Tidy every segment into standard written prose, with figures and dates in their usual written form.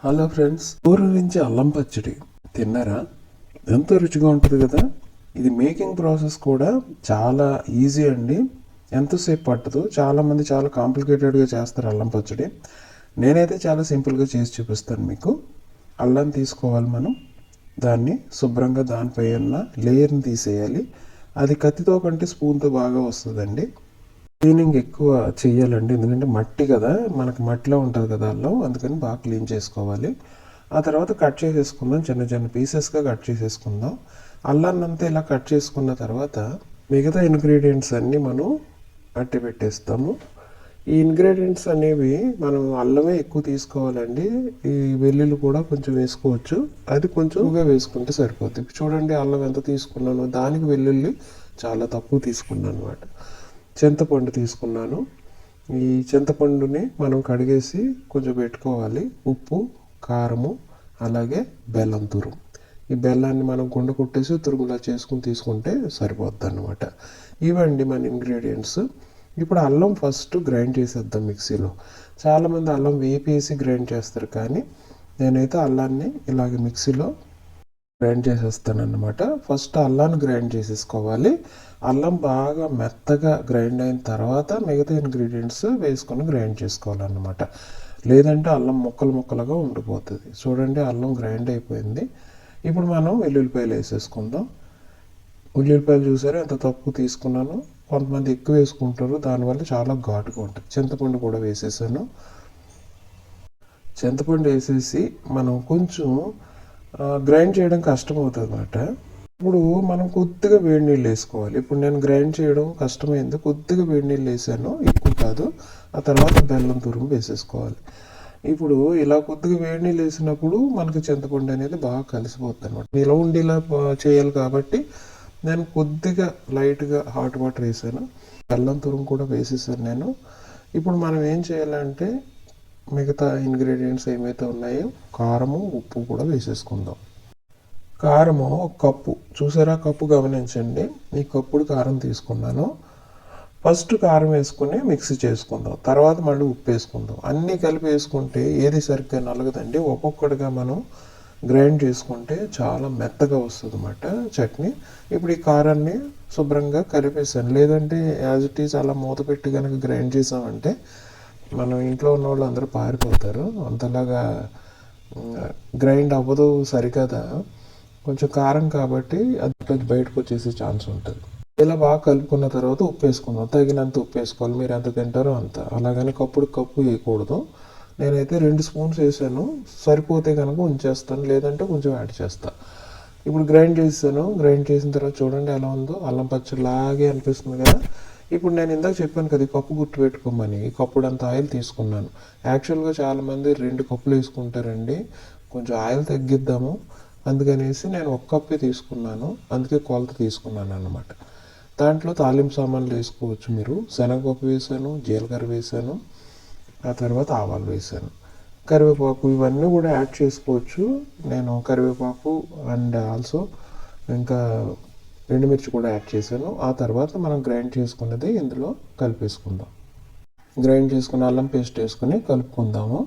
Hello friends, ఊరు నుంచి అల్లం పచ్చడి తిన్నారా? ఎంతో రుచిగా ఉంటుంది కదా. ఇది మేకింగ్ ప్రాసెస్ కూడా చాలా ఈజీ అండి, ఎంతసేపు పట్టదు. చాలామంది చాలా కాంప్లికేటెడ్గా చేస్తారు అల్లం పచ్చడి. నేనైతే చాలా సింపుల్గా చేసి చూపిస్తాను మీకు. అల్లం తీసుకోవాలి మనం, దాన్ని శుభ్రంగా దానిపై ఉన్న లేయర్ని తీసేయాలి. అది కత్తితో కంటే స్పూన్తో బాగా వస్తుందండి. క్లీనింగ్ ఎక్కువ చేయాలండి, ఎందుకంటే మట్టి కదా, మనకి మట్టిలో ఉంటుంది కదా అల్లం, అందుకని బాగా క్లీన్ చేసుకోవాలి. ఆ తర్వాత కట్ చేసేసుకుందాం, చిన్న చిన్న పీసెస్గా కట్ చేసేసుకుందాం. అల్లాన్ని అంతా ఇలా కట్ చేసుకున్న తర్వాత మిగతా ఇంగ్రీడియంట్స్ అన్నీ మనం అట్టి పెట్టేస్తాము. ఈ ఇంగ్రీడియంట్స్ అనేవి మనం అల్లమే ఎక్కువ తీసుకోవాలండి. ఈ వెల్లుల్లి కూడా కొంచెం వేసుకోవచ్చు, అది కొంచెంగా వేసుకుంటే సరిపోతుంది. చూడండి అల్లం ఎంత తీసుకున్నానో, దానికి వెల్లుల్లి చాలా తక్కువ తీసుకున్నాను అనమాట. చింతపండు తీసుకున్నాను. ఈ చింతపండుని మనం కడిగేసి కొంచెం పెట్టుకోవాలి. ఉప్పు, కారము, అలాగే బెల్లం తురుము. ఈ బెల్లాన్ని మనం గుండ కొట్టేసి తురుగులా చేసుకుని తీసుకుంటే సరిపోద్ది అన్నమాట. ఇవండి మన ఇంగ్రీడియంట్స్. ఇప్పుడు అల్లం ఫస్ట్ గ్రైండ్ చేసేద్దాం మిక్సీలో. చాలామంది అల్లం వేపేసి గ్రైండ్ చేస్తారు, కానీ నేనైతే అల్లాన్ని ఇలాగ మిక్సీలో గ్రైండ్ చేసేస్తాను అన్నమాట. ఫస్ట్ అల్లాన్ని గ్రైండ్ చేసేసుకోవాలి. అల్లం బాగా మెత్తగా గ్రైండ్ అయిన తర్వాత మిగతా ఇంగ్రీడియంట్స్ వేసుకొని గ్రైండ్ చేసుకోవాలన్నమాట. లేదంటే అల్లం ముక్కలు ముక్కలుగా ఉండిపోతుంది. చూడండి అల్లం గ్రైండ్ అయిపోయింది. ఇప్పుడు మనం వెల్లుల్లిపాయలు వేసేసుకుందాం. ఉల్లిపాయలు చూసారా ఎంత తక్కువ తీసుకున్నాను. కొంతమంది ఎక్కువ వేసుకుంటారు, దానివల్ల చాలా ఘాటుగా ఉంటుంది. చింతపండు కూడా వేసేసాను. చింతపండు వేసేసి మనం కొంచెం గ్రైండ్ చేయడం కష్టం అవుతుంది అన్నమాట. ఇప్పుడు మనం కొద్దిగా వేడి నీళ్ళు వేసుకోవాలి. ఇప్పుడు నేను గ్రైండ్ చేయడం కష్టమైంది, కొద్దిగా వేడి నీళ్ళు వేసాను, ఎక్కువ కాదు. ఆ తర్వాత బెల్లం తురుము వేసేసుకోవాలి. ఇప్పుడు ఇలా కొద్దిగా వేడి నీళ్ళు వేసినప్పుడు మనకి చింతపండు అనేది బాగా కలిసిపోతుంది అనమాట. నిలవ ఉండేలా చేయాలి కాబట్టి నేను కొద్దిగా లైట్గా హాట్ వాటర్ వేసాను. బెల్లం తురుము కూడా వేసేసాను నేను. ఇప్పుడు మనం ఏం చేయాలంటే మిగతా ఇంగ్రీడియంట్స్ ఏమైతే ఉన్నాయో కారము, ఉప్పు కూడా వేసేసుకుందాం. కారము ఒక కప్పు, చూసారా కప్పు గమనించండి. ఈ కప్పుడు కారం తీసుకున్నాను. ఫస్ట్ కారం వేసుకుని మిక్సీ చేసుకుందాం, తర్వాత మళ్ళీ ఉప్పు వేసుకుందాం. అన్నీ కలిపి వేసుకుంటే ఏది సరిగ్గా నలగదండి. ఒక్కొక్కటిగా మనం గ్రైండ్ చేసుకుంటే చాలా మెత్తగా వస్తుంది అన్నమాట చట్నీ. ఇప్పుడు ఈ కారాన్ని శుభ్రంగా కలిపేసాను. లేదంటే యాజ్ ఇట్ ఈజ్ అలా మూత పెట్టి కనుక గ్రైండ్ చేసామంటే మనం ఇంట్లో ఉన్న వాళ్ళు అందరూ పారిపోతారు. అంతలాగా గ్రైండ్ అవ్వదు సరికదా. కొంచెం కారం కాబట్టి అది బయటకు వచ్చేసే ఛాన్స్ ఉంటుంది. ఇలా బాగా కలుపుకున్న తర్వాత ఉప్పు వేసుకుందాం. తగినంత ఉప్పు వేసుకోవాలి, మీరు ఎంత తింటారో అంత. అలాగని కప్పు వేయకూడదు. నేనైతే 2 స్పూన్స్ వేసాను, సరిపోతే కనుక ఉంచేస్తాను, లేదంటే కొంచెం యాడ్ చేస్తాను. ఇప్పుడు గ్రైండ్ చేసాను. గ్రైండ్ చేసిన తర్వాత చూడండి ఎలా ఉందో, అల్లం పచ్చడిలాగే అనిపిస్తుంది కదా. ఇప్పుడు నేను ఇందాక చెప్పాను కదా, ఈ కప్పు గుర్తు పెట్టుకోమని. ఈ కప్పుడు అంత ఆయిల్ తీసుకున్నాను. యాక్చువల్గా చాలామంది 2 కప్పులు వేసుకుంటారండి. కొంచెం ఆయిల్ తగ్గిద్దాము అందుకనేసి నేను 1 కప్పే తీసుకున్నాను. అందుకే కొలత తీసుకున్నాను అన్నమాట. దాంట్లో తాలింపు సామాన్లు వేసుకోవచ్చు మీరు. శనగపప్పు వేసాను, జీలకర్ర వేసాను, ఆ తర్వాత ఆవాలు వేసాను, కరివేపాకు, ఇవన్నీ కూడా యాడ్ చేసుకోవచ్చు. నేను కరివేపాకు అండ్ ఆల్సో ఇంకా ఎండుమిర్చి కూడా యాడ్ చేశాను. ఆ తర్వాత మనం గ్రైండ్ చేసుకున్నది ఇందులో కలిపేసుకుందాం. గ్రైండ్ చేసుకున్న అల్లం పేస్ట్ వేసుకొని కలుపుకుందాము.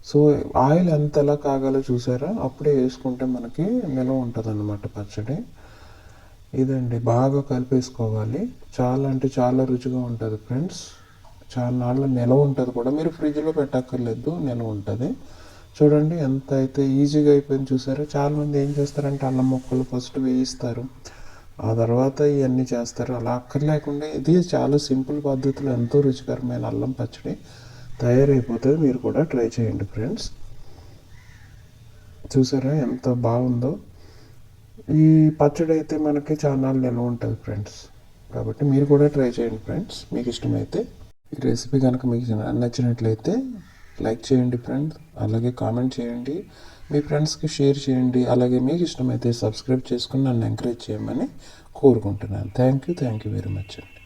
సో ఆయిల్ ఎంతలా కాగాలో చూసారా, అప్పుడే వేసుకుంటే మనకి నిల్వ ఉంటుంది అన్నమాట పచ్చడి. ఇదండి, బాగా కలిపేసుకోవాలి. చాలా అంటే చాలా రుచిగా ఉంటుంది ఫ్రెండ్స్. చాలా నాళ్ళు నిల్వ ఉంటుంది కూడా, మీరు ఫ్రిడ్జ్లో పెట్టక్కర్లేదు, నిల్వ ఉంటుంది. చూడండి ఎంత అయితే ఈజీగా అయిపోయింది చూసారా. చాలామంది ఏం చేస్తారంటే అల్లం ముక్కలు ఫస్ట్ వేయిస్తారు, ఆ తర్వాత ఇవన్నీ చేస్తారు. అలా అక్కర్లేకుండా ఇది చాలా సింపుల్ పద్ధతిలో ఎంతో రుచికరమైన అల్లం పచ్చడి తయారైపోతుంది. మీరు కూడా ట్రై చేయండి ఫ్రెండ్స్. చూసారా ఎంత బాగుందో. ఈ పచ్చడి అయితే మనకి చాలా నిల్వ ఉంటుంది ఫ్రెండ్స్, కాబట్టి మీరు కూడా ట్రై చేయండి ఫ్రెండ్స్. మీకు ఇష్టమైతే ఈ రెసిపీ కనుక మీకు నచ్చినట్లయితే లైక్ చేయండి ఫ్రెండ్స్, అలాగే కామెంట్ చేయండి, మీ ఫ్రెండ్స్కి షేర్ చేయండి. అలాగే మీకు ఇష్టమైతే సబ్స్క్రైబ్ చేసుకుని నన్ను ఎంకరేజ్ చేయమని కోరుకుంటున్నాను. థ్యాంక్ యూ వెరీ మచ్ అండి.